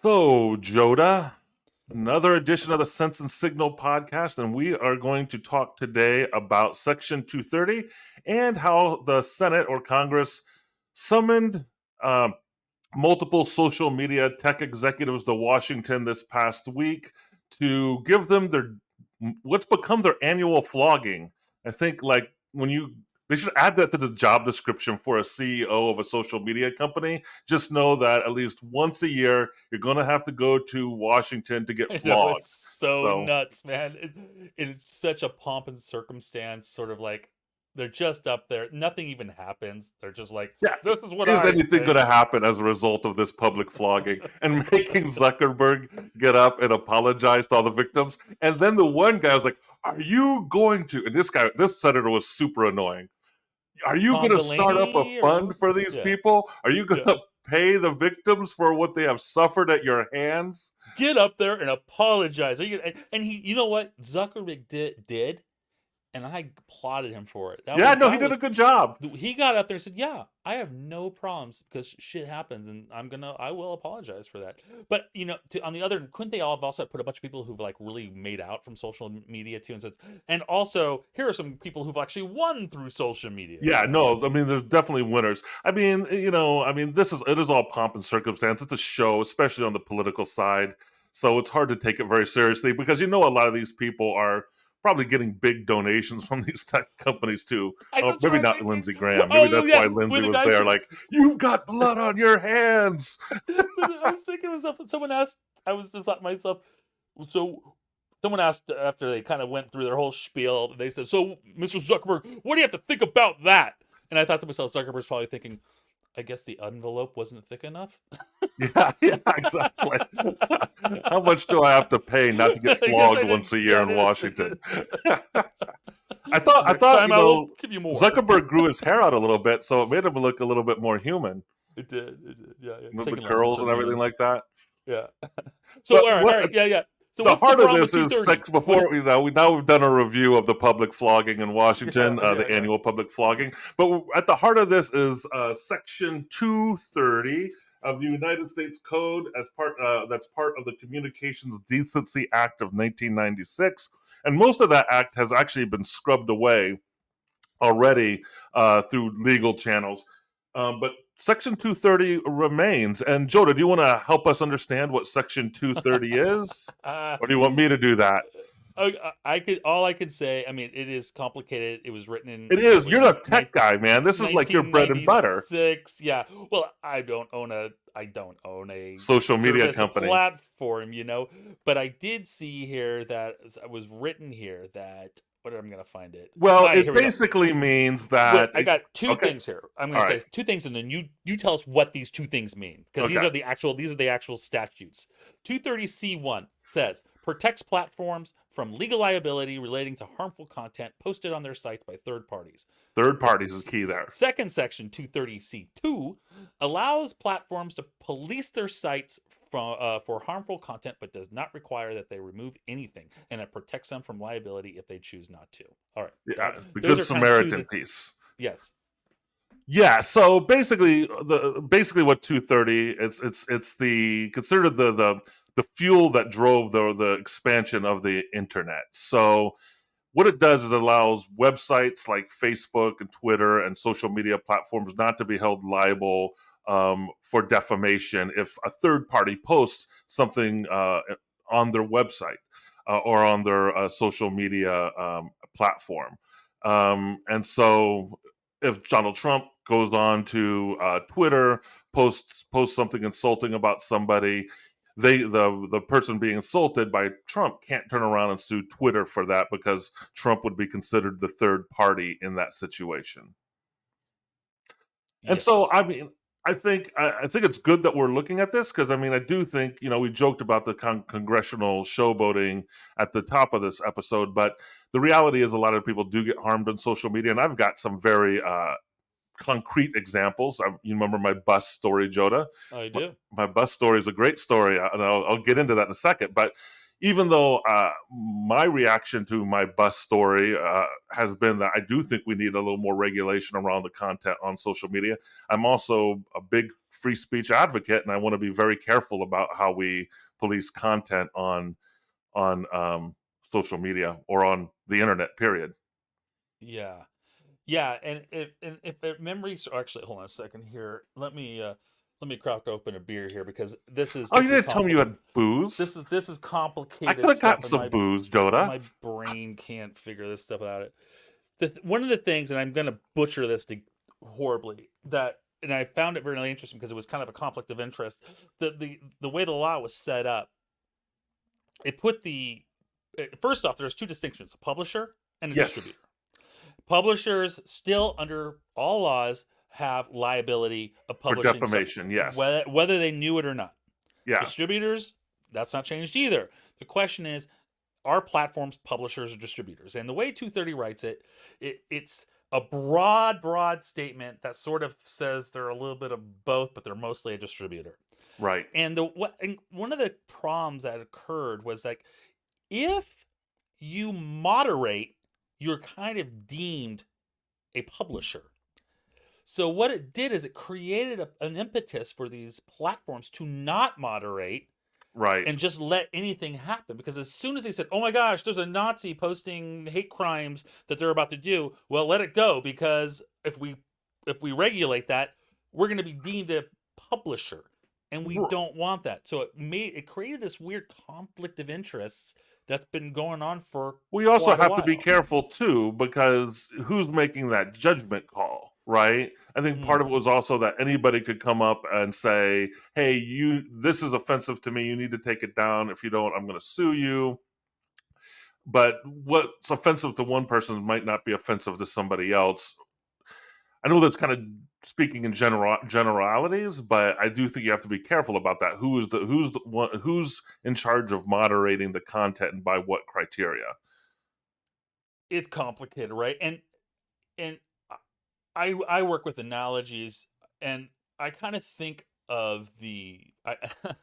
So, Joda, another edition of the Sense and Signal podcast, and we are going to talk today about Section 230 and how the Senate or Congress summoned um, multiple social media tech executives to Washington this past week to give them their what's become their annual flogging. I think like when you they should add that to the job description for a CEO of a social media company. Just know that at least once a year you're going to have to go to Washington to get I know flogged. it's so So nuts, man. It's such a pomp and circumstance, sort of like they're just up there. Nothing even happens. They're just like, yeah, this is what is I anything going think. to happen as a result of this public flogging and making Zuckerberg get up and apologize to all the victims? And then the one guy was like, "Are you going to?" And this senator was super annoying. Are you Tom going to start up a Delaney or fund what? for these Yeah, people? Are you going yeah. to pay the victims for what they have suffered at your hands? Get up there and apologize. And he, you know what Zuckerberg did, and I applauded him for it. That Yeah, was no, he that did a was good job. he got up there and said, "Yeah, I have no problems because shit happens, and I will apologize for that." But on the other, couldn't they all have also put a bunch of people who've like really made out from social media too, and said, and also here are some people who've actually won through social media. Yeah, no, I mean, there's definitely winners. I mean, it is all pomp and circumstance. It's a show, especially on the political side. So it's hard to take it very seriously because a lot of these people are probably getting big donations from these tech companies too. That's what Maybe I'm not thinking. Lindsey Graham. Maybe Oh that's yeah, why Lindsey when the was guy there. said, Like, you've got blood on your hands. I was thinking to myself, someone asked, I was just like myself, so someone asked after they kind of went through their whole spiel, they said, "So, Mr. Zuckerberg, what do you have to think about that?" And I thought to myself, Zuckerberg's probably thinking, I guess the envelope wasn't thick enough. Yeah, yeah, exactly. How much do I have to pay not to get I guess I flogged once didn't a year get in Washington? it. I Next thought, time I will give you more. Zuckerberg grew his hair out a little bit, so it made him look a little bit more human It did. It did. Yeah, yeah. He's with the taking lessons curls from and everything humans. like that. Yeah. So, But all right. Yeah, yeah. So, the what's the heart of problem with this is 230? sex. What? Before we've done a review of the public flogging in Washington, Yeah, yeah, the yeah. annual public flogging. But at the heart of this is Section 230 of the United States Code, as that's part of the Communications Decency Act of 1996, and most of that act has actually been scrubbed away already through legal channels. But Section 230 remains. And Joda, do you want to help us understand what Section 230 is? uh, Or do you want me to do that? I could. All I could say. I mean, it is complicated. It was written in It is. what, You're the tech guy, man. This is like your bread and butter. 1996. Yeah. Well, I don't own a Social media service, a company. platform, But I did see here that it was written here that. What I'm gonna find it. Well, All right, it here we go. basically means Wait, that. I got two Okay. things here. I'm All going to right. say two things, and then you tell us what these two things mean, because Okay. these are the actual statutes. 230C1 says protects platforms from legal liability relating to harmful content posted on their sites by third parties. Third The parties is key there. second section, 230C2, allows platforms to police their sites for harmful content, but does not require that they remove anything, and it protects them from liability if they choose not to. All right, Yeah, the those Good are kind of Samaritan piece. yes. Yeah, so basically what 230 it's the considered the fuel that drove the expansion of the internet. So what it does is it allows websites like Facebook and Twitter and social media platforms not to be held liable for defamation if a third party posts something on their website or on their social media platform. And so if Donald Trump goes on to Twitter, posts something insulting about somebody, the person being insulted by Trump can't turn around and sue Twitter for that because Trump would be considered the third party in that situation. And so, Yes. I mean, I think it's good that we're looking at this because I do think we joked about the congressional showboating at the top of this episode, but the reality is a lot of people do get harmed on social media, and I've got some very concrete examples. You remember my bus story, Joda? I do. My bus story is a great story, and I'll get into that in a second. But even though my reaction to my bus story has been that I do think we need a little more regulation around the content on social media. I'm also a big free speech advocate, and I want to be very careful about how we police content on social media or on the internet. Period. Yeah. Yeah, and if memories actually hold on a second here. Let me crack open a beer here because Oh, you didn't tell me you had booze. this is I could complicated have gotten stuff and some booze, Joda. my brain can't figure this stuff out. One of the things, and I'm gonna butcher this horribly, that and I found it very interesting because it was kind of a conflict of interest. The way the law was set up, it put first off, there's two distinctions: a publisher and a Yes, distributor. Publishers still, under all laws, have liability of for publishing stuff, defamation. Yes, whether they knew it or not. yeah, Distributors, that's not changed either. The question is, are platforms publishers or distributors? And the way 230 writes it's a broad statement that sort of says they're a little bit of both, but they're mostly a distributor. right, And one of the problems that occurred was like, if you moderate, you're kind of deemed a publisher. So what it did is it created an impetus for these platforms to not moderate right. and just let anything happen. Because as soon as they said, "Oh my gosh, there's a Nazi posting hate crimes that they're about to do," well, let it go, because if we regulate that, we're going to be deemed a publisher, and we don't want that. So it created this weird conflict of interests that's been going on for We also quite a have to be while. careful too, because who's making that judgment call, right? I think part of Mm. it was also that anybody could come up and say, "Hey, this is offensive to me. You need to take it down. If you don't, I'm going to sue you." But what's offensive to one person might not be offensive to somebody else. I know that's kind of speaking in generalities, but I do think you have to be careful about that. Who's in charge of moderating the content and by what criteria? It's complicated, right? And I work with analogies, and I kind of think of I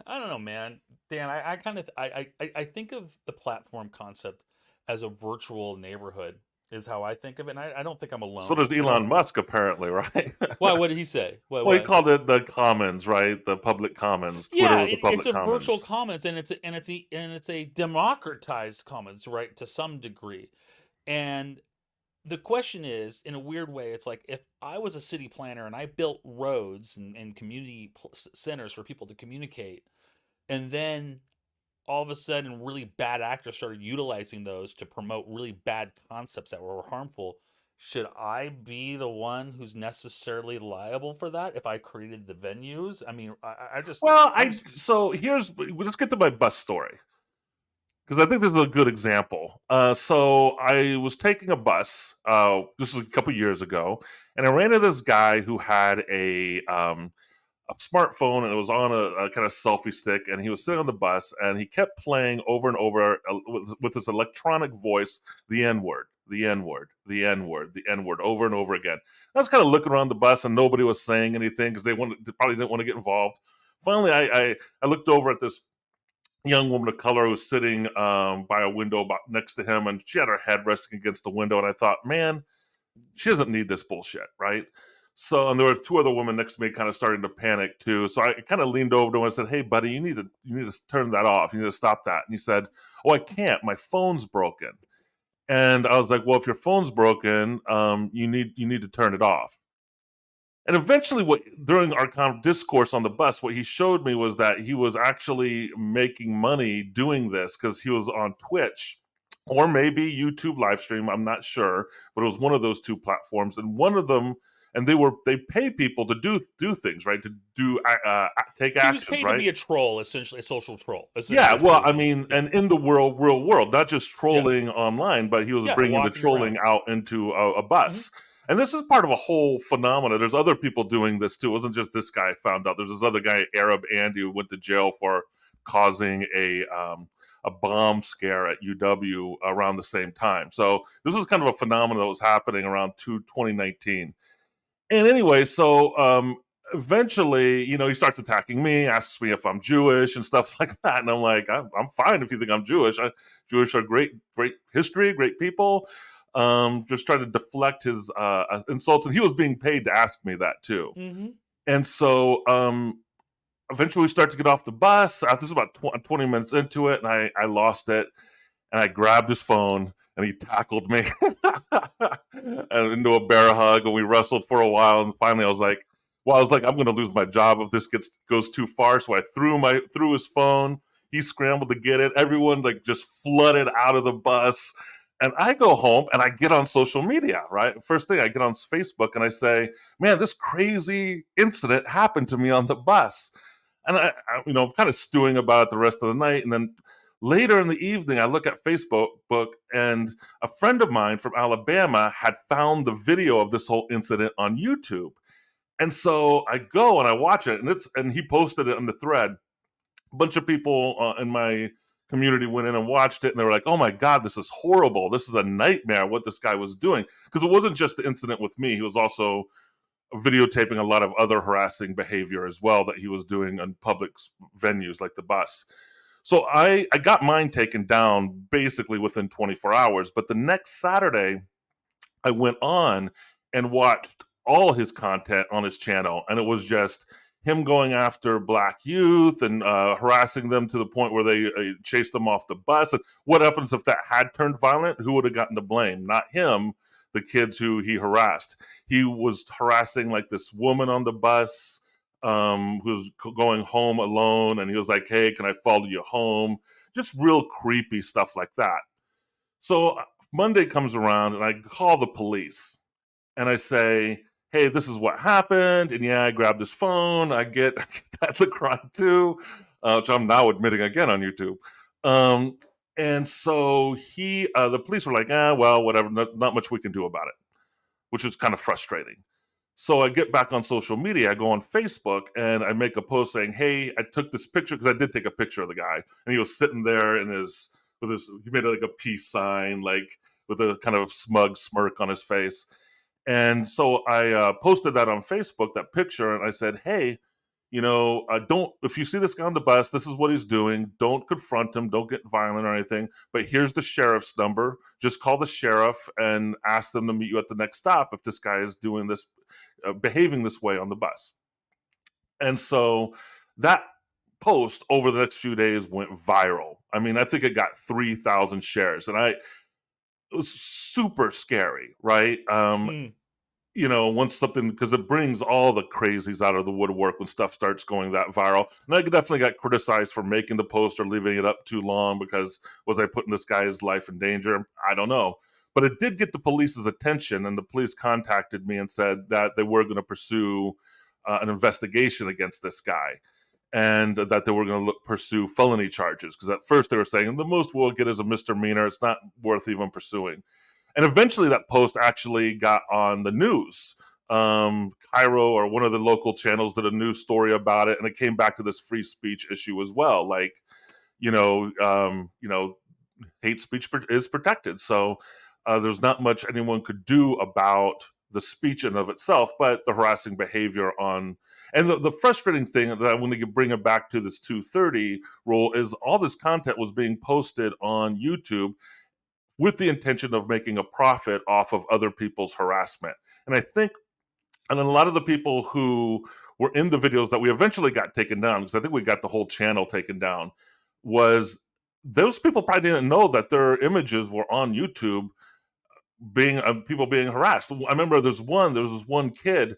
don't know, man, Dan. I kind of I think of the platform concept as a virtual neighborhood, is how I think of it. And I don't think I'm So alone. does You know, Elon Musk, apparently, right? why? What did he say? Well, he Why? called it the commons, right? The public commons. Twitter Yeah, was the it's public a virtual commons. commons, and it's a democratized commons, right, to some degree. And the question is, in a weird way, it's like if I was a city planner and I built roads and community centers for people to communicate, and then all of a sudden really bad actors started utilizing those to promote really bad concepts that were harmful. Should I be the one who's necessarily liable for that if I created the venues? I mean, Well, I'm just let's get to my bus story, because I think this is a good example. So I was taking a bus. This was a couple years ago, and I ran into this guy who had a smartphone, and it was on a kind of selfie stick, and he was sitting on the bus, and he kept playing over and over with his electronic voice the n-word, the n-word, the n-word, the n-word, over and over again. I was kind of looking around the bus, and nobody was saying anything because they probably didn't want to get involved. Finally, I looked over at this young woman of color who was sitting by a window next to him, and she had her head resting against the window, and I thought, man, she doesn't need this bullshit, right? So, and there were two other women next to me, kind of starting to panic too. So I kind of leaned over to him and said, "Hey, buddy, you need to turn that off. You need to stop that." And he said, "Oh, I can't. My phone's broken." And I was like, "Well, if your phone's broken, you need to turn it off." And eventually, what during our discourse on the bus, what he showed me was that he was actually making money doing this because he was on Twitch or maybe YouTube live stream. I'm not sure, but it was one of those two platforms, and one of them, and they pay people to do things, right? To do take he was actions, paid to right? be a troll, essentially a social troll. Yeah, Essentially, is what he well, was I doing. mean, Yeah, and in the real world, not just yeah, trolling online, but he was yeah. bringing the Walking trolling around. out into a Hmm. bus. And this is part of a whole phenomena. There's other people doing this too. It wasn't just this guy found out. There's this other guy, Arab Andy, who went to jail for causing a bomb scare at UW around the same time. So this was kind of a phenomenon that was happening around 2019. And anyway, so eventually, he starts attacking me, asks me if I'm Jewish and stuff like that, and I'm like, I'm fine if you think I'm Jewish. Jewish are great history, great people. Just trying to deflect his insults, and he was being paid to ask me that too. Mm-hmm. And so eventually we start to get off the bus. This is about 20 minutes into it, and I lost it, and I grabbed his phone, and he tackled me and into a bear hug, and we wrestled for a while, and finally I was like, I'm going to lose my job if this goes too far. So I threw his phone. He scrambled to get it. Everyone like just flooded out of the bus. And I go home and I get on social media, right? First thing I get on Facebook and I say, man, this crazy incident happened to me on the bus. And I'm kind of stewing about it the rest of the night. And then later in the evening, I look at Facebook and a friend of mine from Alabama had found the video of this whole incident on YouTube. And so I go and I watch it, and he posted it in the thread. A bunch of people in my community went in and watched it, and they were like, "Oh my god, this is horrible! This is a nightmare! What this guy was doing?" Because it wasn't just the incident with me; he was also videotaping a lot of other harassing behavior as well that he was doing in public venues like the bus. So I got mine taken down basically within 24 hours. But the next Saturday, I went on and watched all his content on his channel, and it was just him going after black youth and harassing them to the point where they chased them off the bus. And what happens if that had turned violent? Who would have gotten the blame? Not him, the kids who he harassed. He was harassing like this woman on the bus who was going home alone, and he was like, "Hey, can I follow you home?" Just real creepy stuff like that. So Monday comes around, and I call the police, and I say, "Hey, this is what happened." And yeah, I grabbed his phone. I get that's a crime too, which I'm now admitting again on YouTube. Um, and so the police were like, well, whatever, not much we can do about it, which was kind of frustrating. So I get back on social media. I go on Facebook and I make a post saying, "Hey, I took this picture," because I did take a picture of the guy, and he was sitting there he made like a peace sign, like with a kind of smug smirk on his face. And so I posted that on Facebook, that picture, and I said, "Hey, don't, if you see this guy on the bus, this is what he's doing. Don't confront him. Don't get violent or anything. But here's the sheriff's number. Just call the sheriff and ask them to meet you at the next stop if this guy is doing this, behaving this way on the bus." And so that post over the next few days went viral. I mean, I think it got 3,000 shares, and it was super scary, right? Mm. Once something, because it brings all the crazies out of the woodwork when stuff starts going that viral. And I definitely got criticized for making the post or leaving it up too long, because was I putting this guy's life in danger? I don't know. But it did get the police's attention, and the police contacted me and said that they were going to pursue an investigation against this guy, and that they were going to pursue felony charges. Because at first they were saying the most we'll get is a misdemeanor. It's not worth even pursuing. And eventually that post actually got on the news. Cairo, or one of the local channels, did a news story about it, and it came back to this free speech issue as well. Like, you know, um, you know, hate speech is protected, so there's not much anyone could do about the speech in of itself, but the harassing behavior on. And the frustrating thing that I want to bring it back to this 230 rule is all this content was being posted on YouTube with the intention of making a profit off of other people's harassment. And I think, and then a lot of the people who were in the videos that we eventually got taken down, because I think we got the whole channel taken down, was those people probably didn't know that their images were on YouTube being people being harassed. I remember there was this one kid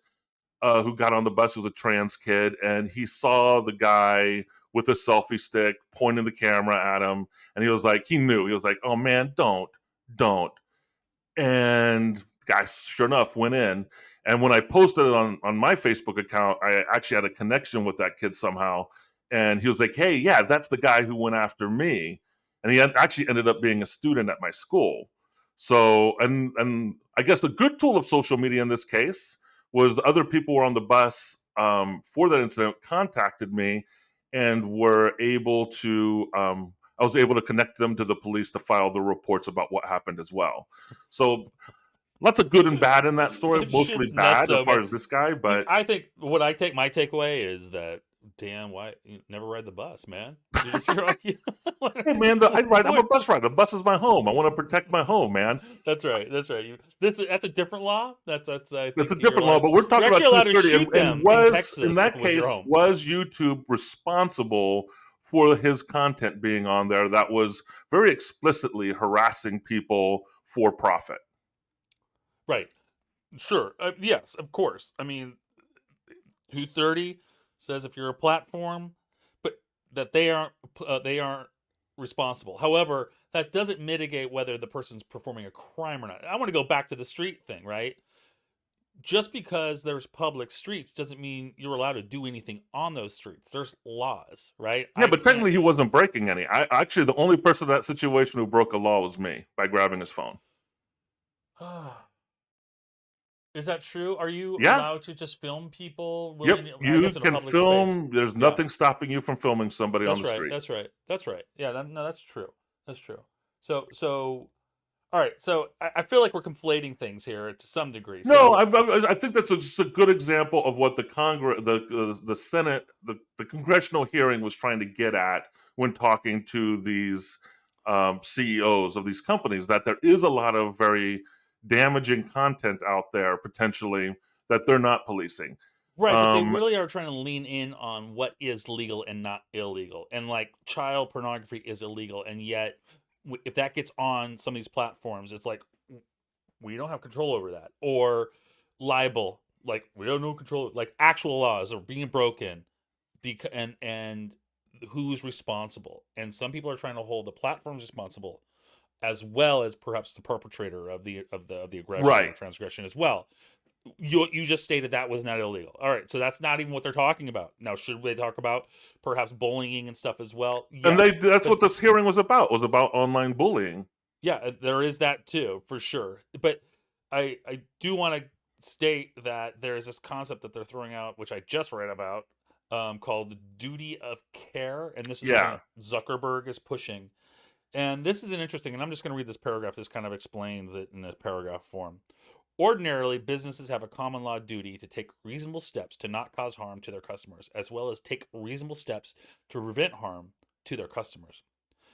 who got on the bus, who was a trans kid, and he saw the guy with a selfie stick pointing the camera at him, and he was like, he knew, he was like, "Oh man, don't." And guys, sure enough, went in. And when I posted it on my Facebook account, I actually had a connection with that kid somehow. And he was like, "Hey, yeah, that's the guy who went after me." And he actually ended up being a student at my school. So, and I guess the good tool of social media in this case was the other people were on the bus for that incident, contacted me, and were able to. I was able to connect them to the police to file the reports about what happened as well. So Lots of good and bad in that story. That Mostly shit's nuts, bad as though, far man. as this guy, but I think my takeaway is that, damn, why you never ride the bus, man? You just you're like, hey, man, I'm a what? bus rider. The bus is my home. I want to protect my home, man. That's right. That's right. That's a different law. That's I That's a think different law, but we're you're talking actually about allowed to 230. shoot And them in was in Texas if it that was your case, home. was YouTube responsible for his content being on there that was very explicitly harassing people for profit? Right. Sure. Yes, of course. I mean, 230 says if you're a platform, but that they aren't responsible. However, that doesn't mitigate whether the person's performing a crime or not. I want to go back to the street thing, right? Just because there's public streets doesn't mean you're allowed to do anything on those streets. There's laws, right? Yeah, I but can't. technically he wasn't breaking any. I actually the only person in that situation who broke a law was me by grabbing his phone. Is that true? Are you Yeah. allowed to just film people Yep. I You guess in a can public space? film. There's Yeah, nothing stopping you from filming somebody on that's the right. street. That's right. That's right. Yeah, no, that's true. That's true. So, all right. So I feel like we're conflating things here to some degree. No, So, I think that's just a good example of what the Congress, the Senate, the congressional hearing was trying to get at when talking to these CEOs of these companies. That there is a lot of very damaging content out there potentially that they're not policing. right, but they Um, really are trying to lean in on what is legal and not illegal. And like child pornography is illegal, and yet if that gets on some of these platforms, it's like we don't have control over that. Or libel, like we don't know control, like actual laws are being broken because and who's responsible. And some people are trying to hold the platforms responsible as well as perhaps the perpetrator of the aggression or right. transgression as well. You just stated that was not illegal. All right, so that's not even what they're talking about. Now, should they talk about perhaps bullying and stuff as well? And Yes, that's but what this hearing was about. Was about online bullying. yeah, there is that too for sure. But I do want to state that there is this concept that they're throwing out, which I just read about, called duty of care, and this is something Yeah. that Zuckerberg is pushing. And this is an interesting, and I'm just going to read this paragraph. This kind of explains it in a paragraph form. Ordinarily, businesses have a common law duty to take reasonable steps to not cause harm to their customers, as well as take reasonable steps to prevent harm to their customers.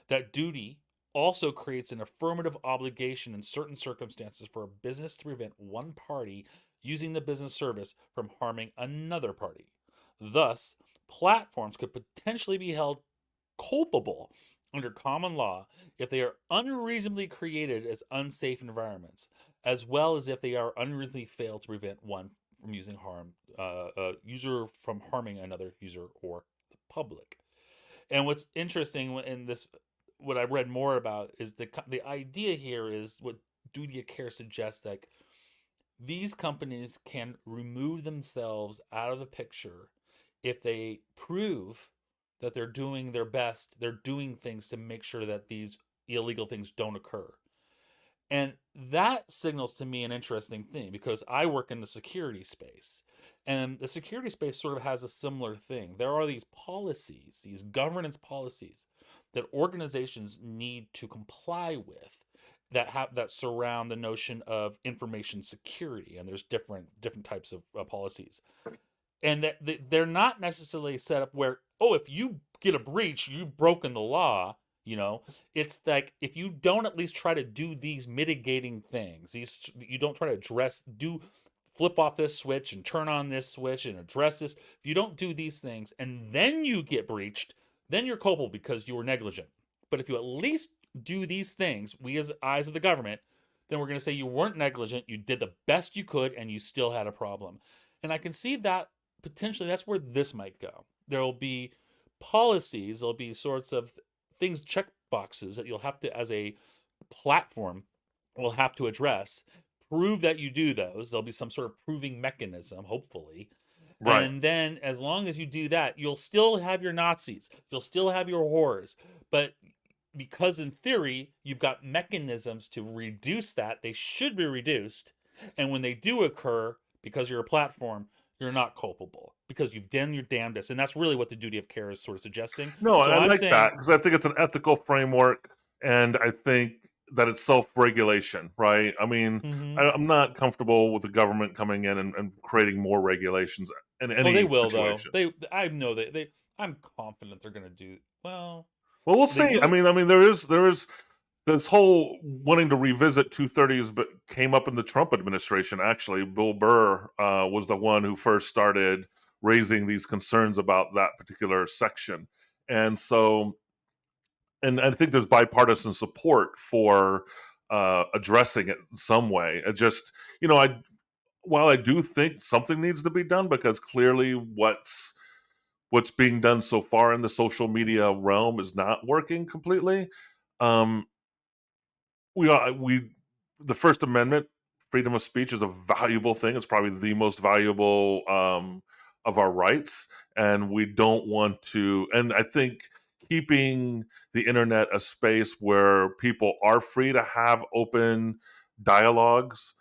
That duty also creates an affirmative obligation in certain circumstances for a business to prevent one party using the business service from harming another party. Thus, platforms could potentially be held culpable under common law if they are unreasonably created as unsafe environments, as well as if they are unreasonably fail to prevent one from using harm a user from harming another user or the public. And what's interesting in this, what I read more about is the idea here is what duty of care suggests, like these companies can remove themselves out of the picture if they prove that they're doing their best, they're doing things to make sure that these illegal things don't occur. And that signals to me an interesting thing because I work in the security space. And the security space sort of has a similar thing. There are these policies, these governance policies that organizations need to comply with that surround the notion of information security, and there's different types of policies, and that they're not necessarily set up where, oh, if you get a breach, you've broken the law. You know, it's like if you don't at least try to do these mitigating things, these you don't try to address, do flip off this switch and turn on this switch and address this. If you don't do these things and then you get breached, then you're culpable because you were negligent. But if you at least do these things, we as eyes of the government, then we're going to say you weren't negligent, you did the best you could, and you still had a problem. And I can see that potentially that's where this might go. There will be policies, there'll be sorts of things, check boxes that you'll have to, as a platform, will have to address. Prove that you do those. There'll be some sort of proving mechanism, hopefully. Right. And then, as long as you do that, you'll still have your Nazis, you'll still have your horrors. But because, in theory, you've got mechanisms to reduce that, they should be reduced. And when they do occur, because you're a platform, you're not culpable because you've done your damnedest. And that's really what the duty of care is sort of suggesting. No, So I I'm like that saying, because I think it's an ethical framework, and I think that it's self-regulation, right? I mean, Mm-hmm. I'm not comfortable with the government coming in and creating more regulations in Oh, they any will though. situation. I know they. I'm confident they're gonna do well. Well, we'll They see. do it. I mean, there is this whole wanting to revisit 230s, but came up in the Trump administration. Actually, Bill Burr was the one who first started raising these concerns about that particular section, and so, and I think there's bipartisan support for addressing it in some way. It just, I while I do think something needs to be done, because clearly what's being done so far in the social media realm is not working completely. Um, we the First Amendment, freedom of speech, is a valuable thing. It's probably the most valuable of our rights, and we don't want to. And I think keeping the internet a space where people are free to have open dialogues,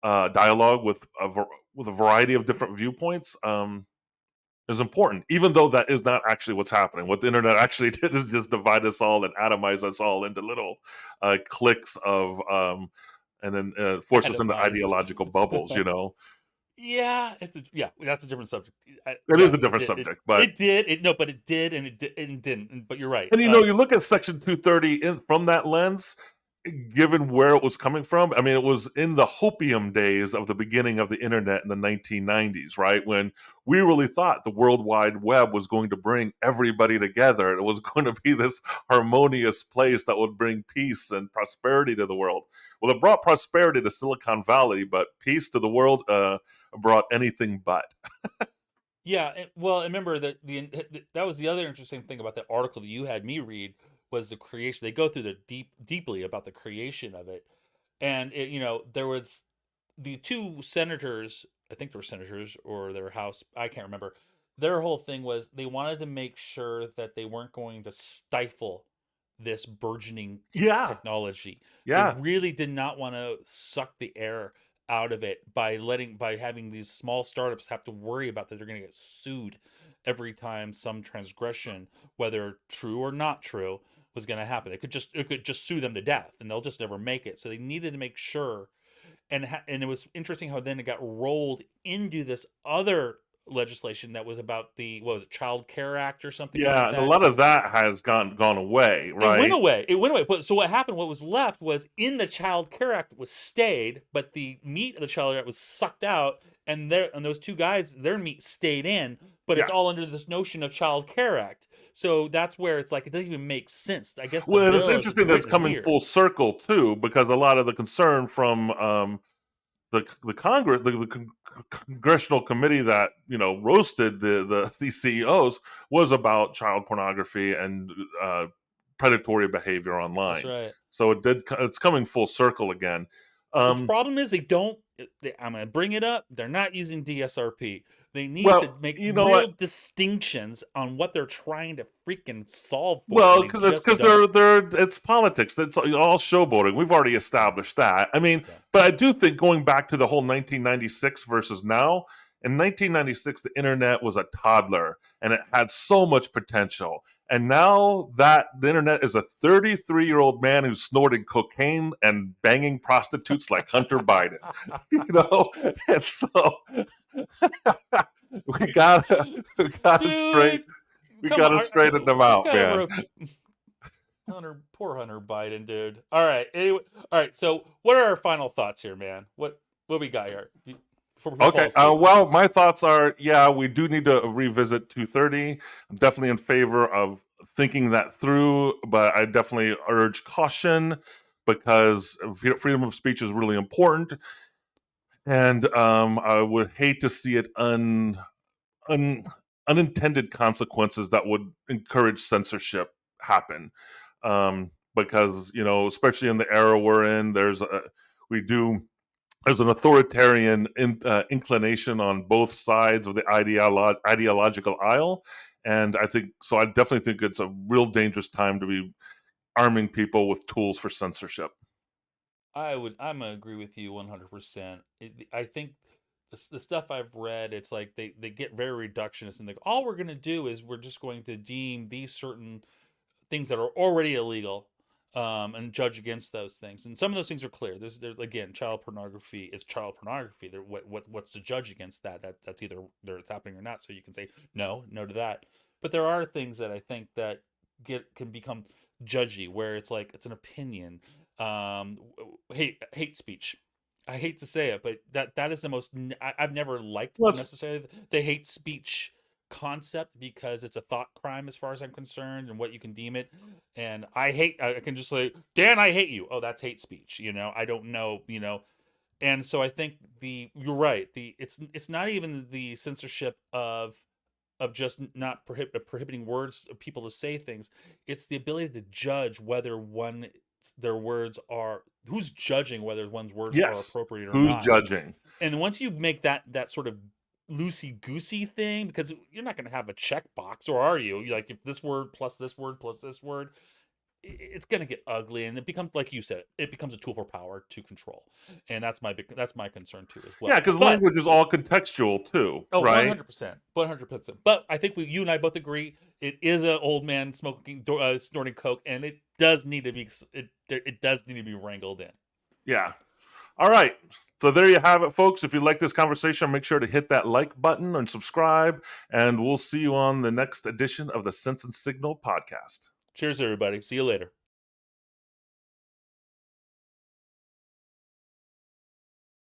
dialogue with a variety of different viewpoints. Is important, even though that is not actually what's happening. What the internet actually did is just divide us all and atomize us all into little cliques of, and then force us into Atomized. ideological bubbles. Yeah, yeah. That's a different subject. It is a Yes, it different did. subject, but It did. It no, but it did, and it didn't. But you're right. and you look at Section 230 from that lens, given where it was coming from. I mean, it was in the hopium days of the beginning of the internet in the 1990s, right? When we really thought the World Wide Web was going to bring everybody together. It was going to be this harmonious place that would bring peace and prosperity to the world. Well, it brought prosperity to Silicon Valley, but peace to the world brought anything but. Yeah, well, I remember that that was the other interesting thing about that article that you had me read was the creation. They go through the deeply about the creation of it, and there was the two senators. I think they were senators or they were House. I can't remember. Their whole thing was they wanted to make sure that they weren't going to stifle this burgeoning Yeah, technology. They yeah. really did not want to suck the air out of it by having these small startups have to worry about that they're going to get sued every time some transgression, whether true or not true, was going to happen. It could just sue them to death, and they'll just never make it. So they needed to make sure, and it was interesting how then it got rolled into this other legislation that was about the what was it, Child Care Act or something like Yeah, and a that. lot of that has gone away, It went right? away. It went away. But so what happened? What was left was in the Child Care Act was stayed, but the meat of the Child Care Act was sucked out, and those two guys, their meat stayed in, but it's Yeah. all under this notion of Child Care Act. So that's where it's like it doesn't even make sense. I guess the Well, and it's bill as it's interesting that it's written is coming weird. full circle too, because a lot of the concern from the Congress, congressional committee that roasted these CEOs was about child pornography and predatory behavior That's online. right. So it's coming full circle again. The Um, problem is they don't. I'm going to bring it up. They're not using DSRP. They need to well, make you know real what? distinctions on what they're trying to freaking solve for, and Well, they just because don't. it's politics. It's all showboating. We've already established that. I mean, Yeah. but I do think going back to the whole 1996 versus now. In 1996, the internet was a toddler and it had so much potential. And now that the internet is a 33-year-old man who's snorting cocaine and banging prostitutes like Hunter Biden, you know. And so we gotta straight Dude, we come on. gotta straighten them out, man. Poor Hunter Biden, dude. All right. Anyway, all right. So, what are our final thoughts here, man? What we got here before people fall Okay. asleep? Well, my thoughts are, yeah, we do need to revisit 230. I'm definitely in favor of thinking that through, but I definitely urge caution because freedom of speech is really important, and I would hate to see it un, unintended consequences that would encourage censorship happen. Because especially in the era we're in, we do there's an authoritarian inclination on both sides of the ideological aisle, and I think so. I definitely think it's a real dangerous time to be arming people with tools for censorship. I'm gonna agree with you 100%. I think the stuff I've read, it's like they get very reductionist and they go, all we're gonna do is we're just going to deem these certain things that are already illegal and judge against those things. And some of those things are clear. There's again, child pornography is child pornography. What's to judge against that? That's either it's happening or not. So you can say no to that. But there are things that I think that can become judgy, where it's like it's an opinion. Hate speech. I hate to say it, but that is the most. I've never liked Well, necessarily the hate speech concept, because it's a thought crime as far as I'm concerned, and what you can deem it. And I can just say, Dan, I hate you. Oh, that's hate speech. I don't know. And so I think you're right. It's not even the censorship of just not prohibiting words people to say things. It's the ability to judge whether their words are who's judging whether one's words are yes. appropriate or Who's not. judging? And once you make that sort of loosey goosey thing, because you're not going to have a checkbox, or are you? Like, if this word plus this word plus this word, it's going to get ugly, and it becomes, like you said, it becomes a tool for power to control. And that's my concern too as well. Yeah, because But language is all contextual too, oh, right? 100%, 100%. But I think you and I both agree it is an old man snorting coke, and it does need to be it does need to be wrangled in. Yeah. All right. So there you have it, folks. If you like this conversation, make sure to hit that like button and subscribe, and we'll see you on the next edition of the Sense and Signal podcast. Cheers, everybody. See you later.